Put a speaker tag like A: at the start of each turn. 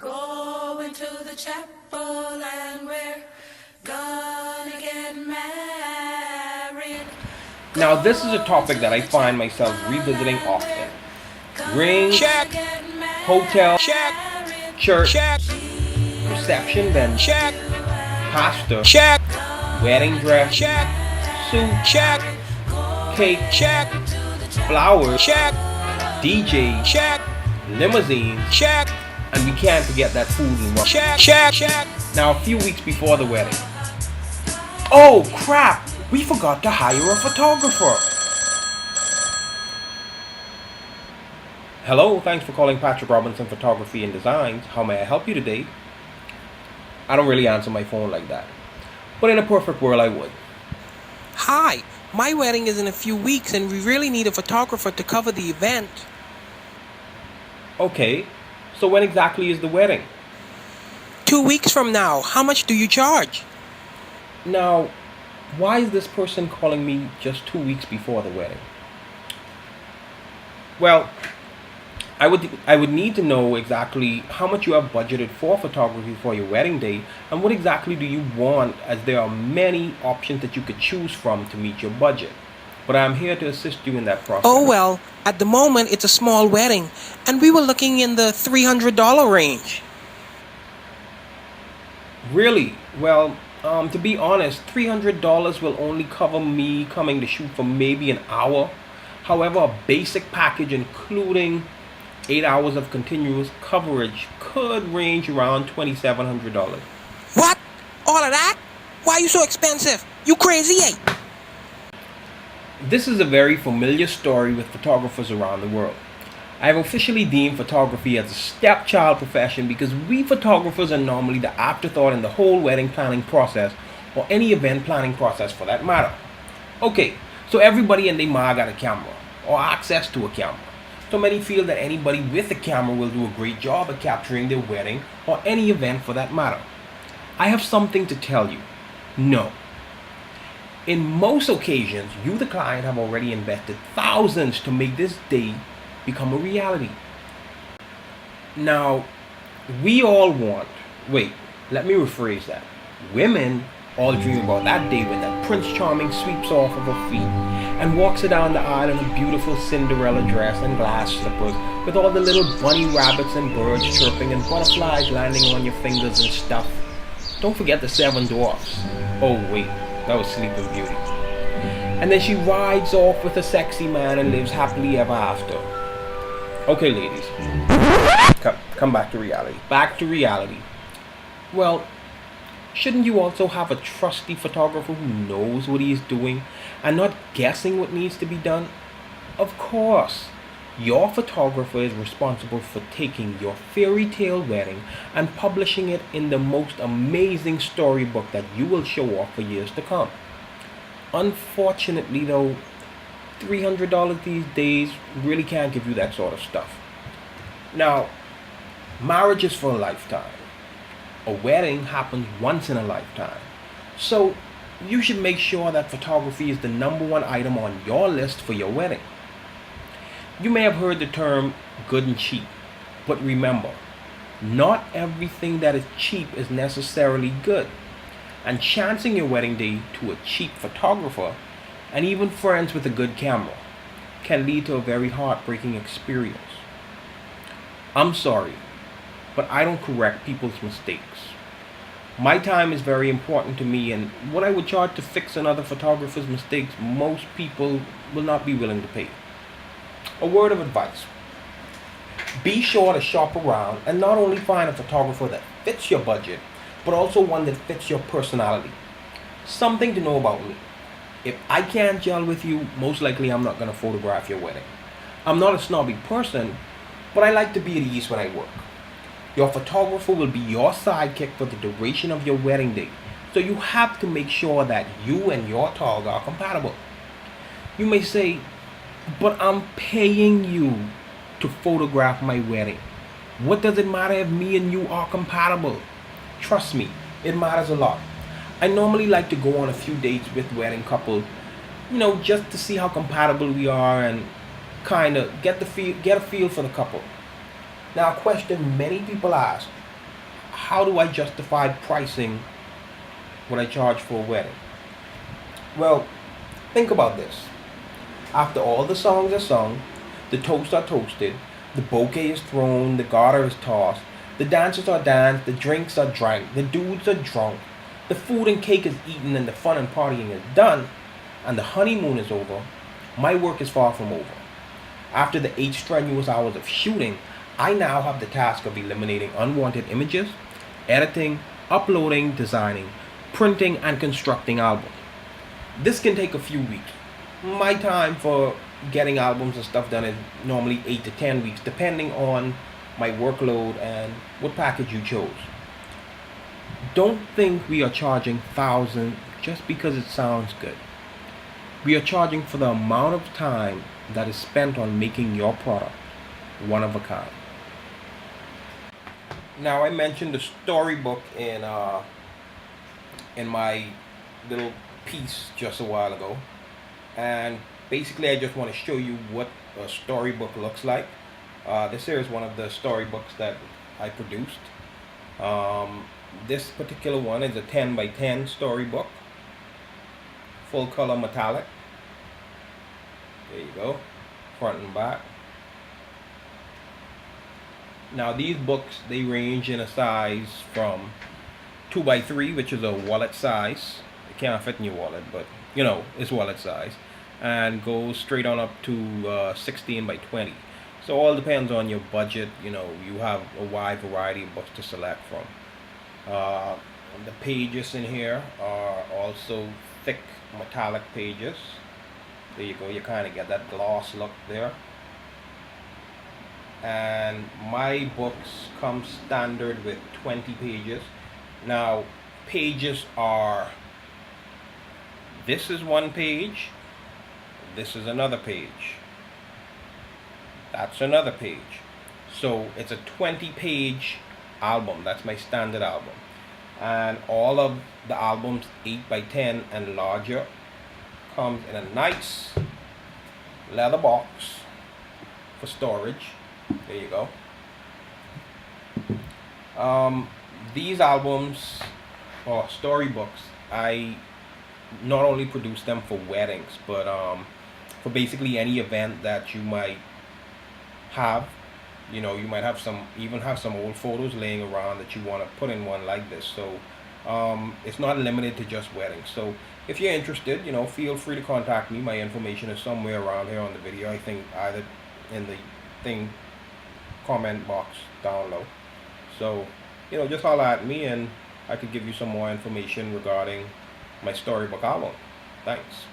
A: Going to the chapel and we're gonna get married.
B: Now, this is a topic that I find myself revisiting often. Ring,
C: Check,
B: hotel,
C: check,
B: church,
C: check,
B: reception, then
C: check,
B: pastor,
C: check,
B: wedding dress,
C: check,
B: suit,
C: check,
B: cake,
C: check,
B: flowers,
C: check,
B: DJ,
C: check,
B: limousines,
C: check,
B: and we can't forget that food and wine.
C: check, check, check.
B: Now, a few weeks before the wedding. Oh crap! We forgot to hire a photographer. Hello, thanks for calling Patrick Robinson Photography and Designs. How may I help you today? I don't really answer my phone like that, but in a perfect world I would.
C: Hi, my wedding is in a few weeks and we really need a photographer to cover the event.
B: Okay, so when exactly is the wedding?
C: 2 weeks from now, how much do you charge?
B: Now, why is this person calling me just 2 weeks before the wedding? Well, I would need to know exactly how much you have budgeted for photography for your wedding day, and what exactly do you want, as there are many options that you could choose from to meet your budget. But I'm here to assist you in that process.
C: Oh well, at the moment it's a small wedding and we were looking in the $300 range.
B: Really? Well, to be honest, $300 will only cover me coming to shoot for maybe an hour. However, a basic package including 8 hours of continuous coverage could range around $2,700.
C: What? All of that? Why are you so expensive? You crazy, eh?
B: This is a very familiar story with photographers around the world. I have officially deemed photography as a stepchild profession because we photographers are normally the afterthought in the whole wedding planning process, or any event planning process for that matter. Okay, so everybody and their ma got a camera, or access to a camera. So many feel that anybody with a camera will do a great job at capturing their wedding, or any event for that matter. I have something to tell you. No. In most occasions, you, the client, have already invested thousands to make this day become a reality. Now, we all want, wait, let me rephrase that. Women all dream about that day when that Prince Charming sweeps off of her feet and walks her down the aisle in a beautiful Cinderella dress and glass slippers, with all the little bunny rabbits and birds chirping and butterflies landing on your fingers and stuff. Don't forget the 7 dwarfs. Oh wait, that was Sleeping Beauty. And then she rides off with a sexy man and lives happily ever after. Okay, ladies, come back to reality. Back to reality. Well, shouldn't you also have a trusty photographer who knows what he is doing and not guessing what needs to be done? Of course, your photographer is responsible for taking your fairy tale wedding and publishing it in the most amazing storybook that you will show off for years to come. Unfortunately though, $300 these days really can't give you that sort of stuff. Now, marriage is for a lifetime. A wedding happens once in a lifetime. So you should make sure that photography is the #1 item on your list for your wedding. You may have heard the term good and cheap, but remember, not everything that is cheap is necessarily good. And chancing your wedding day to a cheap photographer, and even friends with a good camera, can lead to a very heartbreaking experience. I'm sorry, but I don't correct people's mistakes. My time is very important to me, and what I would charge to fix another photographer's mistakes, most people will not be willing to pay. A word of advice. Be sure to shop around and not only find a photographer that fits your budget, but also one that fits your personality. Something to know about me. If I can't gel with you, most likely I'm not going to photograph your wedding. I'm not a snobby person, but I like to be at ease when I work. Your photographer will be your sidekick for the duration of your wedding day, so you have to make sure that you and your tog are compatible. You may say, but I'm paying you to photograph my wedding. What does it matter if me and you are compatible? Trust me, it matters a lot. I normally like to go on a few dates with wedding couples, just to see how compatible we are and kind of get a feel for the couple. Now, a question many people ask, how do I justify pricing what I charge for a wedding? Well, think about this. After all the songs are sung, the toasts are toasted, the bouquet is thrown, the garter is tossed, the dances are danced, the drinks are drank, the dudes are drunk, the food and cake is eaten, and the fun and partying is done, and the honeymoon is over, my work is far from over. After the 8 strenuous hours of shooting, I now have the task of eliminating unwanted images, editing, uploading, designing, printing, and constructing albums. This can take a few weeks. My time for getting albums and stuff done is normally 8 to 10 weeks, depending on my workload and what package you chose. Don't think we are charging thousands just because it sounds good. We are charging for the amount of time that is spent on making your product one of a kind. Now, I mentioned the storybook in my little piece just a while ago, and basically I just want to show you what a storybook looks like. This here is one of the storybooks that I produced. This particular one is a 10 by 10 storybook, full color metallic. There you go, front and back. Now these books, they range in a size from 2 by 3, which is a wallet size. It can't fit in your wallet, but you know, it's wallet size, and goes straight on up to 16 by 20. So all depends on your budget. You know, you have a wide variety of books to select from. The pages in here are also thick metallic pages. There you go, you kind of get that gloss look there. And my books come standard with 20 pages. Now, pages are, this is one page, this is another page, that's another page. So it's a 20-page album. That's my standard album. And all of the albums 8 by 10 and larger comes in a nice leather box for storage. There you go. These albums or storybooks, I not only produce them for weddings, but for basically any event that you might have. You know, you might have some old photos laying around that you want to put in one like this. So it's not limited to just weddings. So if you're interested, you know, feel free to contact me. My information is somewhere around here on the video. I think either in the comment box down low. So, you know, just holler at me and I could give you some more information regarding my storybook album. Thanks.